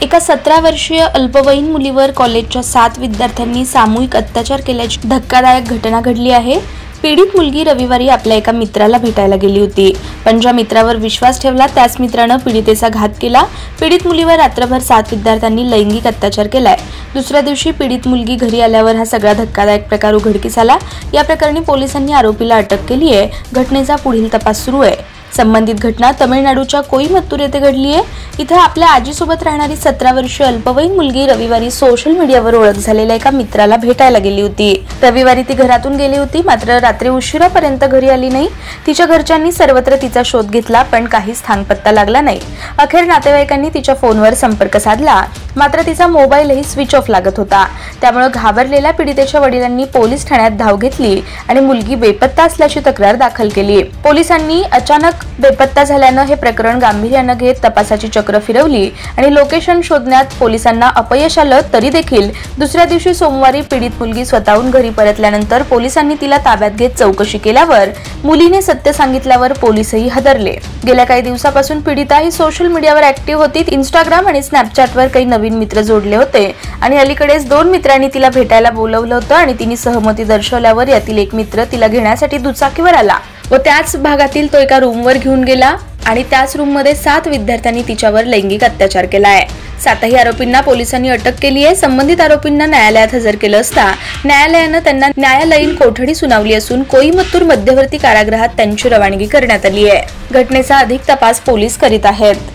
एका 17 वर्षीय अल्पवयीन मुलीवर कॉलेजच्या 7 विद्यार्थ्यांनी सामूहिक अत्याचार केल्याची धक्कादायक घटना घडली आहे। पीडित मुलगी रविवारी आपल्या एका मित्राला भेटायला गेली होती, पण ज्या मित्रावर विश्वास ठेवला त्याच मित्राने पीडितेचा घात केला। पीडित मुलीवर रात्रभर 7 विद्यार्थ्यांनी लैंगिक अत्याचार केलाय। दुसऱ्या दिवशी पीडित मुलगी घरी आल्यावर हा सगळा धक्कादायक प्रकार उघडकीस आला। या प्रकरणी पोलिसांनी आरोपीला अटक केली आहे। घटनेचा पुढील तपास सुरू आहे। संबंधित घटना तमिळनाडूच्या कोईमत्तूर येथे घडली आहे। इथे आपल्या आजीसोबत राहणारी 17 वर्षीय अल्पवयीन मुलगी रविवारी सोशल मीडियावर ओळख झालेल्या एका मित्राला भेटायला गेली होती। रविवारी ती घरातून गेली होती, मात्र रात्री उशिरापर्यंत घरी आली नाही। तिच्या घरच्यांनी सर्वत्र तिचा शोध घेतला, पण काहीच थांगपत्ता लागला नाही। अखेर नातेवाईकांनी तिच्या फोनवर संपर्क साधला, मात्र तिचा मोबाईलही स्विच ऑफ लागत होता। त्यामुळे घाबरलेल्या पीडितेच्या वडिलांनी पोलीस ठाण्यात धाव घेतली आणि मुलगी बेपत्ता असल्याची तक्रार दाखल केली। पोलिसांनी अचानक बेपत्ता झाल्यानं हे प्रकरण गांभीर्याने घेत तपासाची चक्र फिरवली आणि लोकेशन शोधण्यात पोलिसांना अपयश आलं। तरी देखील दुसऱ्या दिवशी सोमवारी पीडित मुलगी स्वतःहून घरी परतल्यानंतर पोलिसांनी तिला ताब्यात घेत चौकशी केल्यावर मुलीने सत्य सांगितल्यावर पोलीसही हादरले। गेल्या काही दिवसापासून पीडिता ही सोशल मीडियावर ऍक्टिव्ह होती। इंस्टाग्राम आणि स्नॅपचॅटवर काही नवीन मित्र जोडले होते आणि अलीकडेच 2 मित्रांनी तिला भेटायला बोलवलं होतं आणि तिने सहमती दर्शवल्यावर यातील एक मित्र तिला घेण्यासाठी दुचाकीवर आला व त्याच भागातील तो एका रूमवर घेऊन गेला आणि त्याच रूममध्ये 7 विद्यार्थ्यांनी तिच्यावर लैंगिक अत्याचार केलाय। 7ही आरोपींना पोलिसांनी अटक केली आहे। संबंधित आरोपींना न्यायालयात हजर केलं असता न्यायालयानं त्यांना न्यायालयीन कोठडी सुनावली असून कोईमत्तूर मध्यवर्ती कारागृहात त्यांची रवानगी करण्यात आली आहे। घटनेचा अधिक तपास पोलीस करीत आहेत।